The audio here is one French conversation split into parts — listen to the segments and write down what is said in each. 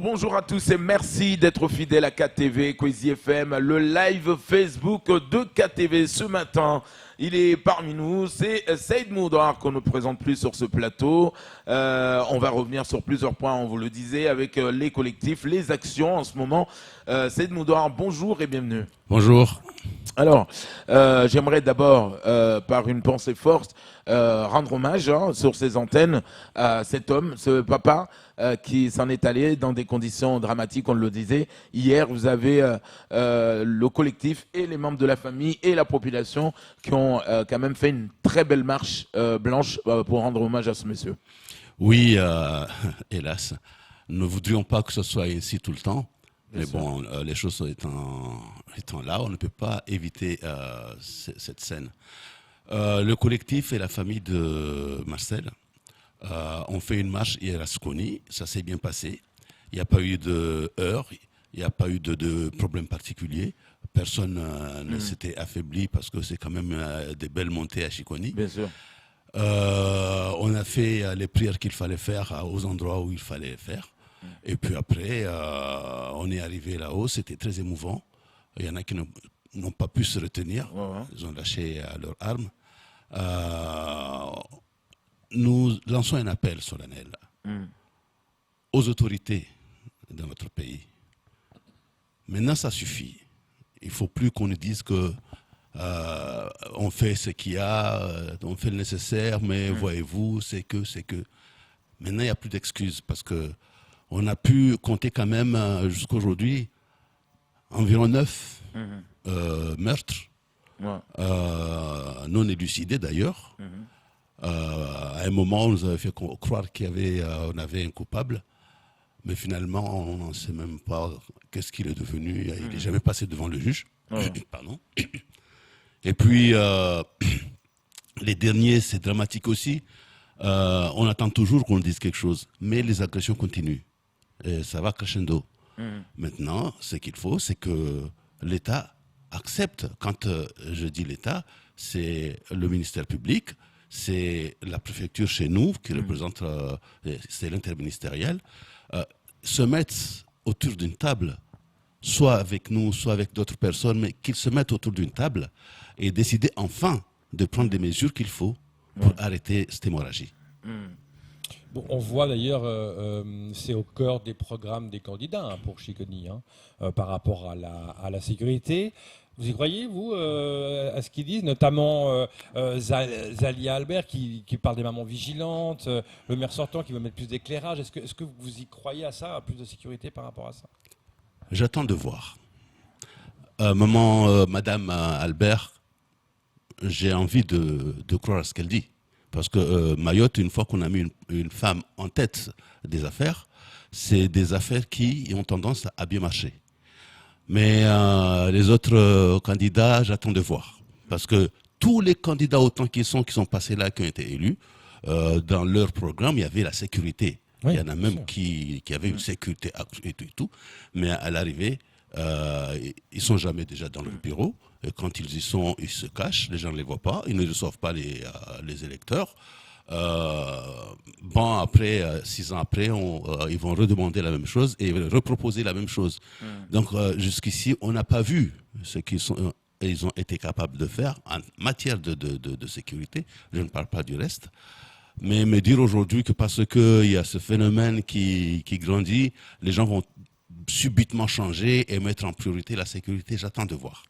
Bonjour à tous et merci d'être fidèles à KTV, Kwezi FM, le live Facebook de KTV ce matin. Il est parmi nous, c'est Saïd Moudar qu'on ne présente plus sur ce plateau. On va revenir sur plusieurs points, on vous le disait, avec les collectifs, les actions en ce moment. Saïd Moudar, bonjour et bienvenue. Bonjour. Alors, j'aimerais d'abord, par une pensée forte, rendre hommage sur ces antennes à cet homme, ce papa qui s'en est allé dans des conditions dramatiques, on le disait. Hier, vous avez le collectif et les membres de la famille et la population qui ont quand même fait une très belle marche blanche pour rendre hommage à ce monsieur. Oui, hélas, nous ne voudrions pas que ce soit ainsi tout le temps. Mais bon, les choses étant là, on ne peut pas éviter cette scène. Le collectif et la famille de Marcel ont fait une marche hier à Sconi. Ça s'est bien passé. Il n'y a pas eu de heurts, il n'y a pas eu de problème particulier. Personne ne s'était affaibli parce que c'est quand même des belles montées à Chiconi. Bien sûr. On a fait les prières qu'il fallait faire aux endroits où il fallait faire. Et puis après, on est arrivé là-haut, c'était très émouvant. Il y en a qui n'ont pas pu se retenir, ils ont lâché leurs armes. Nous lançons un appel solennel aux autorités de notre pays. Maintenant, ça suffit. Il ne faut plus qu'on nous dise que on fait ce qu'il y a, on fait le nécessaire, mais voyez-vous, c'est que. Maintenant, il n'y a plus d'excuses parce que on a pu compter quand même jusqu'à aujourd'hui environ 9 meurtres, non élucidés d'ailleurs. À un moment, on nous avait fait croire qu'on avait un coupable, mais finalement, on n'en sait même pas qu'est-ce qu'il est devenu. Il n'est jamais passé devant le juge. Pardon. Et puis, les derniers, c'est dramatique aussi. On attend toujours qu'on dise quelque chose, mais les agressions continuent. Et ça va crescendo. Maintenant, ce qu'il faut, c'est que l'État accepte. Quand je dis l'État, c'est le ministère public, c'est la préfecture chez nous, qui représente, c'est l'interministériel, se mettent autour d'une table, soit avec nous, soit avec d'autres personnes, mais qu'ils se mettent autour d'une table et décider enfin de prendre des mesures qu'il faut pour arrêter cette hémorragie. Bon, on voit d'ailleurs, c'est au cœur des programmes des candidats pour Chiconi, par rapport à la sécurité. Vous y croyez, vous, à ce qu'ils disent, notamment Zalia Albert qui parle des mamans vigilantes, le maire sortant qui veut mettre plus d'éclairage. Est-ce que vous y croyez à ça, à plus de sécurité par rapport à ça? J'attends de voir. Madame Albert, j'ai envie de croire à ce qu'elle dit. Parce que Mayotte, une fois qu'on a mis une femme en tête des affaires, c'est des affaires qui ont tendance à bien marcher. Mais les autres candidats, j'attends de voir. Parce que tous les candidats, autant qu'ils sont, qui sont passés là, qui ont été élus, dans leur programme, il y avait la sécurité. Oui, il y en a même qui avaient une sécurité et tout. Mais à l'arrivée, ils ne sont jamais déjà dans leur bureau. Et quand ils y sont, ils se cachent, les gens ne les voient pas, ils ne reçoivent pas les électeurs. Après, 6 ans après, ils vont redemander la même chose et reproposer la même chose. Donc jusqu'ici, on n'a pas vu ce qu'ils ont été capables de faire en matière de sécurité. Je ne parle pas du reste. Mais me dire aujourd'hui que parce qu'il y a ce phénomène qui grandit, les gens vont subitement changer et mettre en priorité la sécurité, j'attends de voir.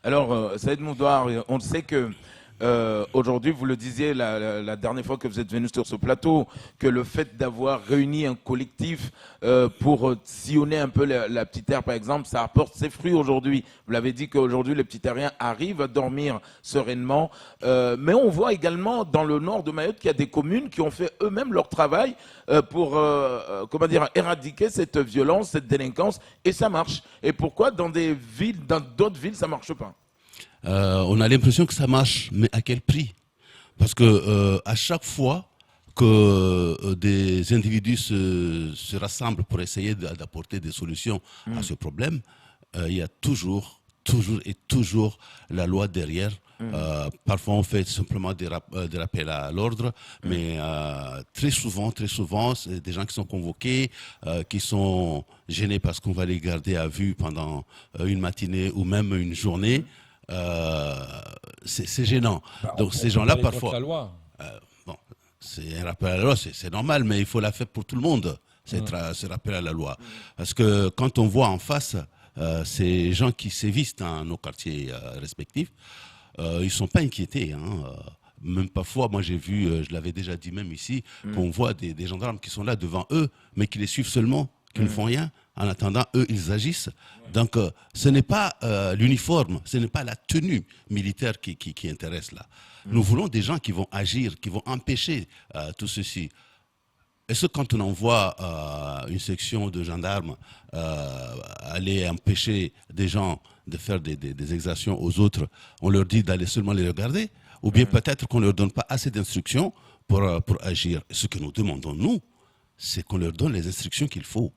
Alors, Saïd Moudar, on sait que aujourd'hui, vous le disiez la dernière fois que vous êtes venu sur ce plateau, que le fait d'avoir réuni un collectif pour sillonner un peu la petite terre, par exemple, ça apporte ses fruits aujourd'hui. Vous l'avez dit qu'aujourd'hui, les petits terriens arrivent à dormir sereinement. Mais on voit également dans le nord de Mayotte qu'il y a des communes qui ont fait eux-mêmes leur travail pour éradiquer cette violence, cette délinquance, et ça marche. Et pourquoi dans d'autres villes, ça ne marche pas? On a l'impression que ça marche, mais à quel prix? Parce que à chaque fois que des individus se rassemblent pour essayer d'apporter des solutions à ce problème, il y a toujours toujours la loi derrière. Parfois, on fait simplement des rappels à l'ordre, mais très souvent, c'est des gens qui sont convoqués, qui sont gênés parce qu'on va les garder à vue pendant une matinée ou même une journée. C'est gênant. Donc ces gens-là, parfois... La loi. Bon, c'est un rappel à la loi, c'est normal, mais il faut la faire pour tout le monde, ce rappel à la loi. Parce que quand on voit en face ces gens qui sévissent dans nos quartiers respectifs, ils ne sont pas inquiétés. Même parfois, moi j'ai vu, je l'avais déjà dit même ici, qu'on voit des gendarmes qui sont là devant eux, mais qui les suivent seulement, qui ne font rien. En attendant, eux, ils agissent. Donc, ce n'est pas l'uniforme, ce n'est pas la tenue militaire qui intéresse là. Nous voulons des gens qui vont agir, qui vont empêcher tout ceci. Est-ce que quand on envoie une section de gendarmes aller empêcher des gens de faire des exactions aux autres, on leur dit d'aller seulement les regarder? Ou bien peut-être qu'on ne leur donne pas assez d'instructions pour agir. Ce que nous demandons, nous, c'est qu'on leur donne les instructions qu'il faut.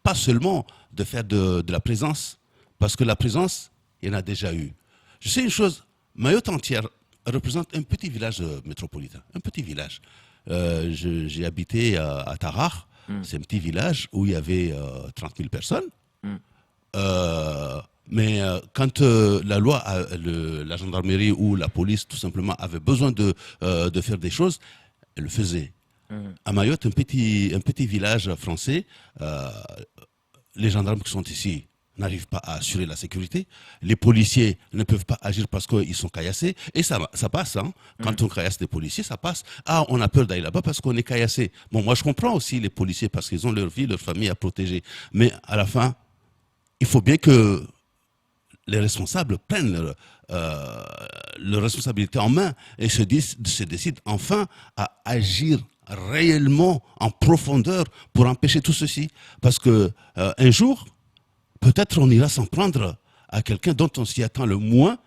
Pas seulement de faire de la présence, parce que la présence, il y en a déjà eu. Je sais une chose, Mayotte entière représente un petit village métropolitain, un petit village. J'ai habité à Tarar, c'est un petit village où il y avait 30 000 personnes. Mais quand la loi, la gendarmerie ou la police tout simplement avait besoin de faire des choses, elle le faisait. À Mayotte, un petit village français, les gendarmes qui sont ici n'arrivent pas à assurer la sécurité. Les policiers ne peuvent pas agir parce qu'ils sont caillassés. Et ça passe. Quand on caillasse des policiers, ça passe. Ah, on a peur d'aller là-bas parce qu'on est caillassé. Bon, moi, je comprends aussi les policiers parce qu'ils ont leur vie, leur famille à protéger. Mais à la fin, il faut bien que les responsables prennent leur responsabilité en main et se décident enfin à agir réellement en profondeur pour empêcher tout ceci. Parce que un jour, peut-être on ira s'en prendre à quelqu'un dont on s'y attend le moins,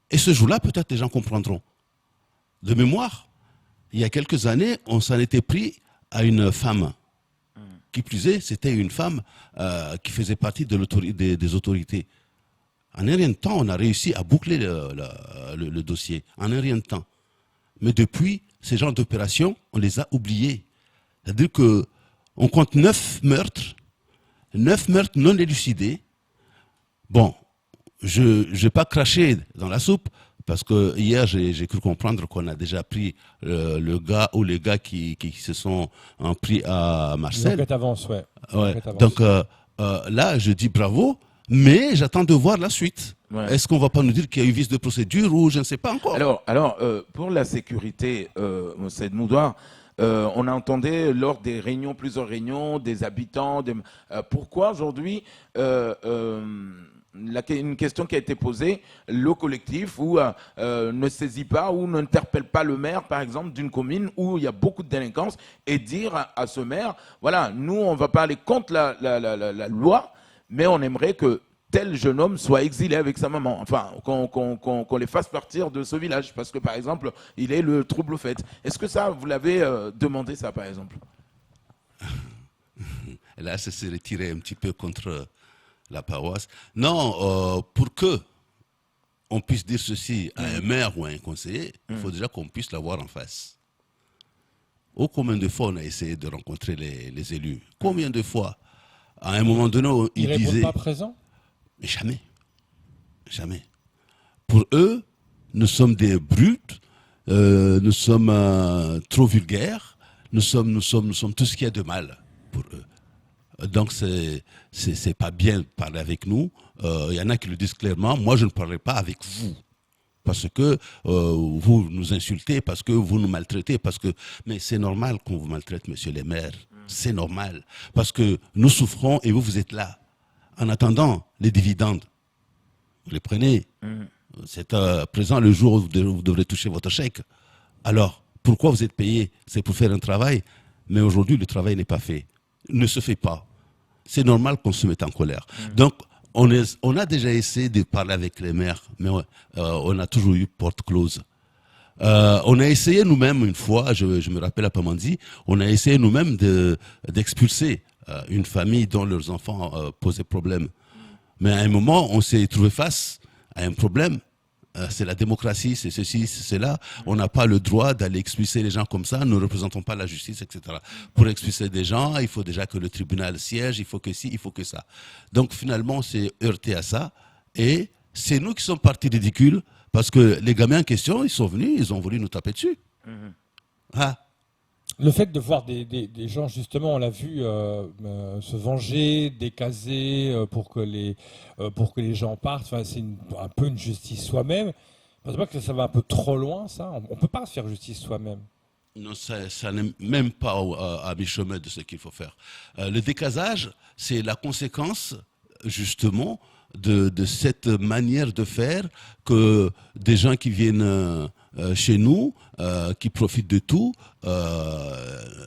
et ce jour-là, peut-être les gens comprendront. De mémoire, il y a quelques années, on s'en était pris à une femme. Qui plus est, c'était une femme qui faisait partie des autorités. En un rien de temps, on a réussi à boucler le dossier. En un rien de temps. Mais depuis, ces genres d'opérations, on les a oubliés. C'est-à-dire qu'on compte 9 meurtres non élucidés. Bon, je ne vais pas cracher dans la soupe, parce que hier, j'ai cru comprendre qu'on a déjà pris le gars ou les gars qui se sont pris à Marseille. L'enquête avance, ouais. Donc là, je dis bravo, mais j'attends de voir la suite. Ouais. Est-ce qu'on ne va pas nous dire qu'il y a eu vice de procédure ou je ne sais pas encore? Alors pour la sécurité, Saïd Moudoir, on a entendu lors des réunions, plusieurs réunions, des habitants, pourquoi aujourd'hui, une question qui a été posée, le collectif ne saisit pas ou n'interpelle pas le maire, par exemple, d'une commune où il y a beaucoup de délinquance, et dire à ce maire, voilà, nous, on ne va pas aller contre la loi, mais on aimerait que tel jeune homme soit exilé avec sa maman. Enfin, qu'on les fasse partir de ce village. Parce que, par exemple, il est le trouble fait. Est-ce que ça, vous l'avez demandé, ça, par exemple? Là, ça s'est retiré un petit peu contre la paroisse. Non, pour que on puisse dire ceci à un maire ou à un conseiller, il faut déjà qu'on puisse l'avoir en face. Combien de fois on a essayé de rencontrer les élus? Combien de fois? À un moment donné, ils disaient... Ils ne répondent pas présent? Mais jamais. Jamais. Pour eux, nous sommes des brutes, nous sommes trop vulgaires, nous sommes tout ce qu'il y a de mal pour eux. Donc, c'est pas bien de parler avec nous. Il y en a qui le disent clairement, moi je ne parlerai pas avec vous. Parce que vous nous insultez, parce que vous nous maltraitez, mais c'est normal qu'on vous maltraite, monsieur le maire. C'est normal. Parce que nous souffrons et vous êtes là. En attendant les dividendes, vous les prenez. C'est présent le jour où vous devrez toucher votre chèque. Alors, pourquoi vous êtes payé? C'est pour faire un travail. Mais aujourd'hui, le travail n'est pas fait. Il ne se fait pas. C'est normal qu'on se mette en colère. Donc, on a déjà essayé de parler avec les maires, mais on a toujours eu porte close. On a essayé nous-mêmes une fois, je me rappelle à Pamandzi, on a essayé nous-mêmes d'expulser une famille dont leurs enfants posaient problème. Mais à un moment, on s'est trouvé face à un problème. C'est la démocratie, c'est ceci, c'est cela. On n'a pas le droit d'aller expulser les gens comme ça. Nous ne représentons pas la justice, etc. Pour expulser des gens, il faut déjà que le tribunal siège, il faut que ci, il faut que ça. Donc finalement, on s'est heurté à ça. Et c'est nous qui sommes partis ridicules parce que les gamins en question, ils sont venus, ils ont voulu nous taper dessus. Ah. Le fait de voir des gens, justement, on l'a vu, se venger, décaser pour que les gens partent, enfin, c'est un peu une justice soi-même. Je pense pas que ça va un peu trop loin, ça. On ne peut pas se faire justice soi-même. Non, ça n'est même pas à mi-chemin de ce qu'il faut faire. Le décasage, c'est la conséquence, justement, de cette manière de faire que des gens qui viennent chez nous, qui profitent de tout,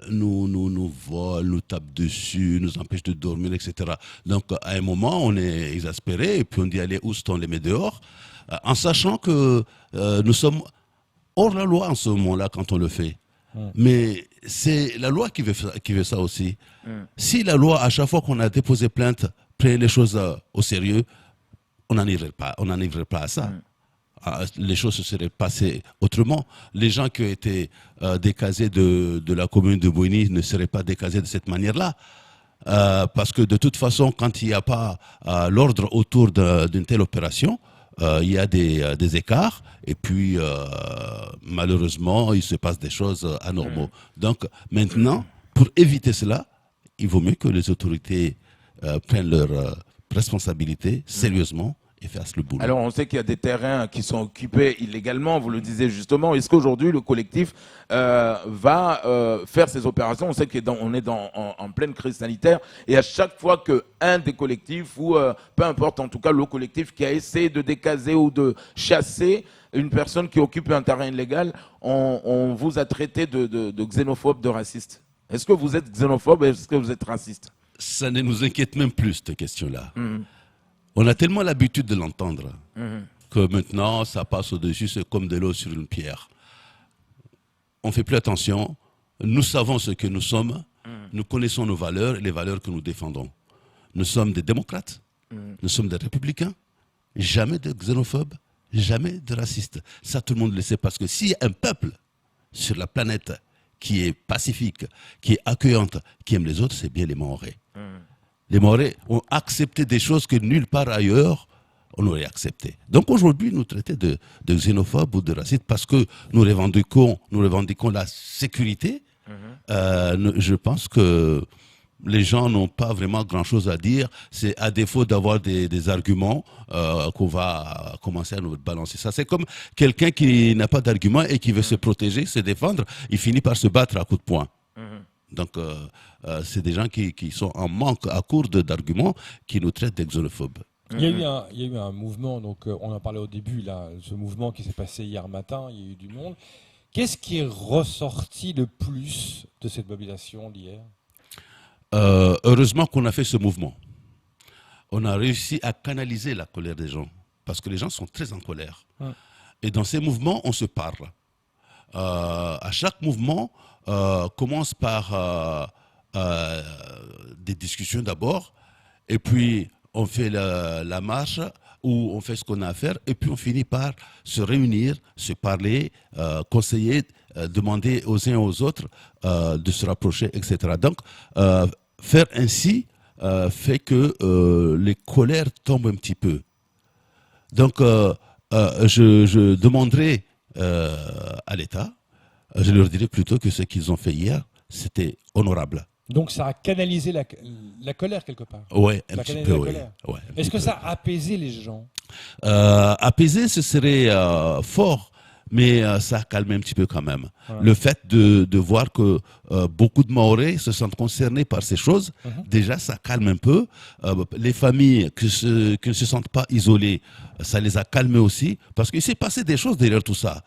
nous volent, nous tapent dessus, nous empêchent de dormir, etc. Donc, à un moment, on est exaspéré et puis on dit, allez, oust, on les met dehors, en sachant que nous sommes hors la loi en ce moment-là quand on le fait. Mais c'est la loi qui veut ça aussi. Si la loi, à chaque fois qu'on a déposé plainte, prenait les choses au sérieux, on n'en arriverait pas à ça. Les choses se seraient passées autrement. Les gens qui ont été décasés de la commune de Bouini ne seraient pas décasés de cette manière-là. Parce que de toute façon, quand il n'y a pas l'ordre autour d'une telle opération, il y a des écarts et puis malheureusement, il se passe des choses anormaux. Donc maintenant, pour éviter cela, il vaut mieux que les autorités prennent leurs responsabilités sérieusement et fassent le boulot. Alors, on sait qu'il y a des terrains qui sont occupés illégalement, vous le disiez justement. Est-ce qu'aujourd'hui, le collectif va faire ces opérations? On sait qu'on est en pleine crise sanitaire et à chaque fois qu'un des collectifs, ou peu importe, en tout cas le collectif qui a essayé de décaser ou de chasser une personne qui occupe un terrain illégal, on vous a traité de xénophobe, de raciste. Est-ce que vous êtes xénophobe et est-ce que vous êtes raciste? Ça ne nous inquiète même plus, cette question-là. On a tellement l'habitude de l'entendre que maintenant, ça passe au-dessus, c'est comme de l'eau sur une pierre. On ne fait plus attention. Nous savons ce que nous sommes. Nous connaissons nos valeurs et les valeurs que nous défendons. Nous sommes des démocrates. Nous sommes des républicains. Jamais de xénophobes, jamais de racistes. Ça, tout le monde le sait parce que s'il y a un peuple sur la planète qui est pacifique, qui est accueillante, qui aime les autres, c'est bien les Mahorais. Les Mahorais ont accepté des choses que nulle part ailleurs on aurait accepté. Donc aujourd'hui, nous traiter de xénophobes ou de racistes parce que nous revendiquons la sécurité. Je pense que les gens n'ont pas vraiment grand-chose à dire. C'est à défaut d'avoir des arguments qu'on va commencer à nous balancer. Ça, c'est comme quelqu'un qui n'a pas d'arguments et qui veut se protéger, se défendre. Il finit par se battre à coups de poing. Donc, c'est des gens qui sont en manque, à court d'arguments, qui nous traitent d'xénophobes. Il y a eu un mouvement, donc on en parlait au début, là, ce mouvement qui s'est passé hier matin, il y a eu du monde. Qu'est-ce qui est ressorti le plus de cette mobilisation d'hier? Heureusement qu'on a fait ce mouvement. On a réussi à canaliser la colère des gens, parce que les gens sont très en colère. Et dans ces mouvements, on se parle. À chaque mouvement, commence par des discussions d'abord, et puis on fait la marche, ou on fait ce qu'on a à faire, et puis on finit par se réunir, se parler, conseiller, demander aux uns et aux autres de se rapprocher, etc. Donc, faire ainsi fait que les colères tombent un petit peu. Donc, je demanderai à l'État, je leur dirais plutôt que ce qu'ils ont fait hier, c'était honorable. Donc ça a canalisé la colère quelque part. Oui, un petit peu, oui. Ouais, est-ce que ça a apaisé les gens? Apaiser, ce serait fort, mais ça a calmé un petit peu quand même. Le fait de voir que beaucoup de Mahorais se sentent concernés par ces choses, déjà ça calme un peu. Les familles qui ne se sentent pas isolées, ça les a calmés aussi, parce qu'il s'est passé des choses derrière tout ça.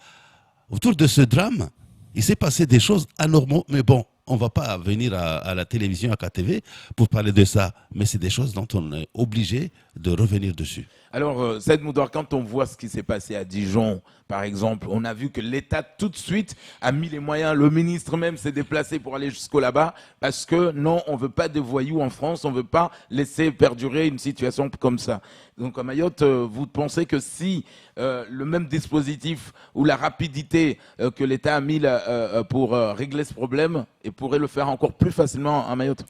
Autour de ce drame, il s'est passé des choses anormales, mais bon, on ne va pas venir à la télévision, à KTV, pour parler de ça. Mais c'est des choses dont on est obligé de revenir dessus. Alors, Saïd Moudoir, quand on voit ce qui s'est passé à Dijon, par exemple, on a vu que l'État tout de suite a mis les moyens. Le ministre même s'est déplacé pour aller jusqu'au là-bas parce que non, on veut pas de voyous en France, on veut pas laisser perdurer une situation comme ça. Donc à Mayotte, vous pensez que si le même dispositif ou la rapidité que l'État a mis pour régler ce problème, et pourrait le faire encore plus facilement à Mayotte?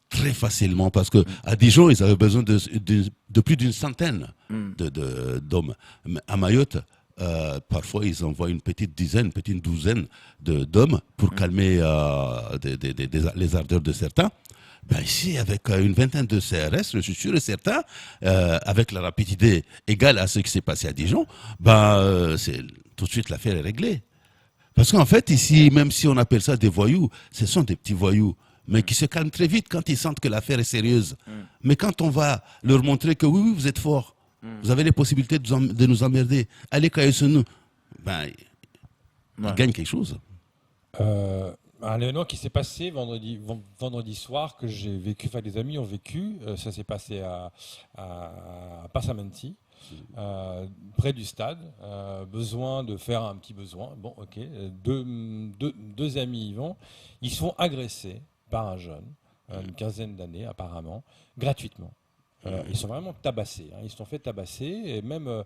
Très facilement, parce que à Dijon, ils avaient besoin de plus d'une centaine d'hommes. Mais à Mayotte, parfois, ils envoient une petite dizaine, une petite douzaine d'hommes pour calmer les ardeurs de certains. Ben ici, avec une vingtaine de CRS, je suis sûr et certain, avec la rapidité égale à ce qui s'est passé à Dijon, tout de suite l'affaire est réglée. Parce qu'en fait, ici, même si on appelle ça des voyous, ce sont des petits voyous, mais qui se calment très vite quand ils sentent que l'affaire est sérieuse. Mais quand on va leur montrer que oui, vous êtes forts, vous avez les possibilités de nous emmerder, allez cailler sur nous, ils gagnent quelque chose. Un événement qui s'est passé vendredi soir, que j'ai vécu, enfin des amis ont vécu, ça s'est passé à Passamenti, près du stade, besoin de faire un petit besoin. Bon, ok, deux amis y vont, ils se font agresser par un jeune, une quinzaine d'années apparemment, gratuitement. Ils sont vraiment tabassés, ils se sont fait tabasser, et même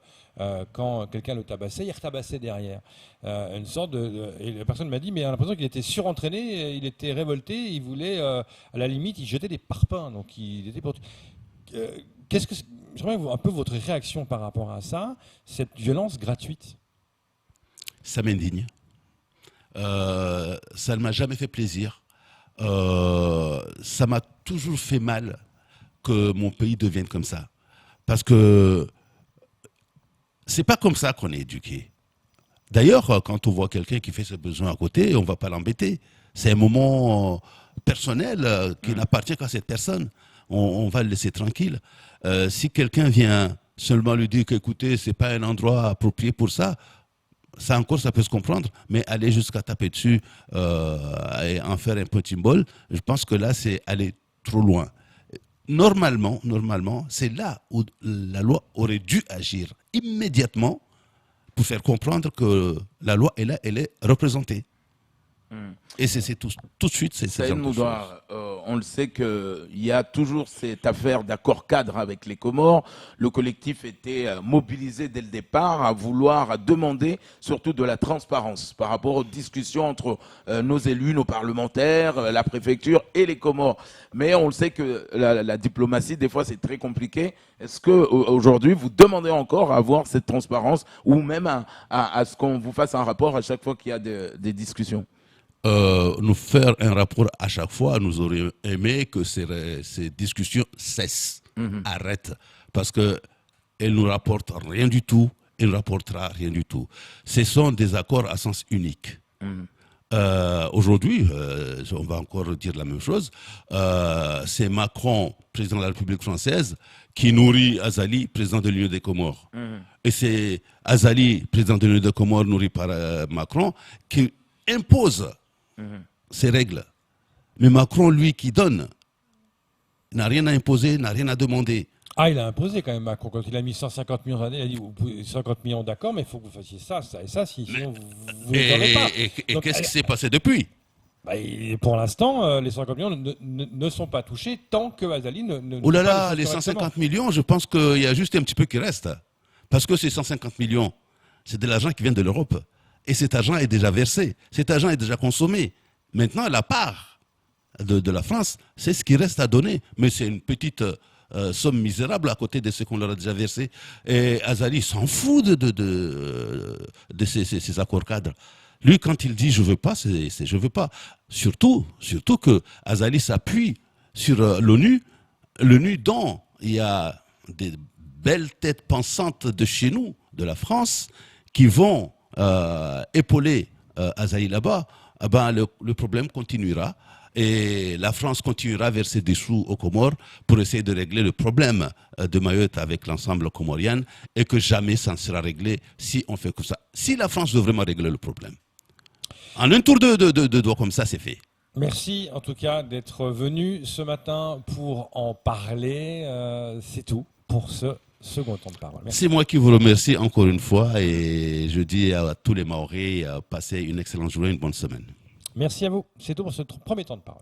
quand quelqu'un le tabassait, il retabassait derrière. Une sorte et la personne m'a dit, mais on a l'impression qu'il était surentraîné, il était révolté, il voulait, à la limite, il jetait des parpaings, donc il était pour... J'aimerais un peu votre réaction par rapport à ça, cette violence gratuite. Ça m'indigne. Ça ne m'a jamais fait plaisir. Ça m'a toujours fait mal que mon pays devienne comme ça. Parce que c'est pas comme ça qu'on est éduqué. D'ailleurs, quand on voit quelqu'un qui fait ses besoins à côté, on ne va pas l'embêter. C'est un moment personnel qui n'appartient qu'à cette personne. On va le laisser tranquille. Si quelqu'un vient seulement lui dire qu'écoutez, c'est pas un endroit approprié pour ça, ça encore, ça peut se comprendre, mais aller jusqu'à taper dessus et en faire un petit bol, je pense que là, c'est aller trop loin. Normalement, c'est là où la loi aurait dû agir immédiatement pour faire comprendre que la loi est là, elle est représentée. Et c'est tout de suite, c'est Saïd Moudoir, on le sait qu'il y a toujours cette affaire d'accord cadre avec les Comores. Le collectif était mobilisé dès le départ à demander surtout de la transparence par rapport aux discussions entre nos élus, nos parlementaires, la préfecture et les Comores. Mais on le sait que la diplomatie, des fois, c'est très compliqué. Est-ce qu'aujourd'hui, vous demandez encore à avoir cette transparence ou même à ce qu'on vous fasse un rapport à chaque fois qu'il y a des discussions? Nous faire un rapport à chaque fois, nous aurions aimé que ces discussions cessent, arrêtent, parce qu'elles ne nous rapportent rien du tout, et ne rapportera rien du tout. Ce sont des accords à sens unique. Aujourd'hui, on va encore dire la même chose, c'est Macron, président de la République française, qui nourrit Azali, président de l'Union des Comores. Et c'est Azali, président de l'Union des Comores, nourri par Macron, qui impose ces règles. Mais Macron, lui, qui donne, n'a rien à imposer, n'a rien à demander. Ah, il a imposé quand même, Macron. Quand il a mis 150 millions d'années, il a dit vous pouvez 50 millions, d'accord, mais il faut que vous fassiez ça, ça et ça, sinon vous ne savez pas. Et qu'est-ce qui s'est passé depuis? Pour l'instant, les 50 millions ne sont pas touchés tant que Azali ne. Oh là là, les 150 millions, je pense qu'il y a juste un petit peu qui reste. Parce que ces 150 millions, c'est de l'argent qui vient de l'Europe. Et cet argent est déjà versé, cet argent est déjà consommé. Maintenant, la part de la France, c'est ce qui reste à donner. Mais c'est une petite somme misérable à côté de ce qu'on leur a déjà versé. Et Azali s'en fout de ces accords cadres. Lui, quand il dit « je veux pas », c'est « je veux pas ». Surtout que Azali s'appuie sur l'ONU, l'ONU dont il y a des belles têtes pensantes de chez nous, de la France, qui vont épauler Azali là-bas, le problème continuera et la France continuera à verser des sous aux Comores pour essayer de régler le problème de Mayotte avec l'ensemble comorien et que jamais ça ne sera réglé si on fait comme ça. Si la France veut vraiment régler le problème. En un tour de doigt comme ça, c'est fait. Merci en tout cas d'être venu ce matin pour en parler. C'est tout pour ce second temps de parole. Merci. C'est moi qui vous remercie encore une fois et je dis à tous les Mahorais, passez une excellente journée, une bonne semaine. Merci à vous. C'est tout pour ce premier temps de parole.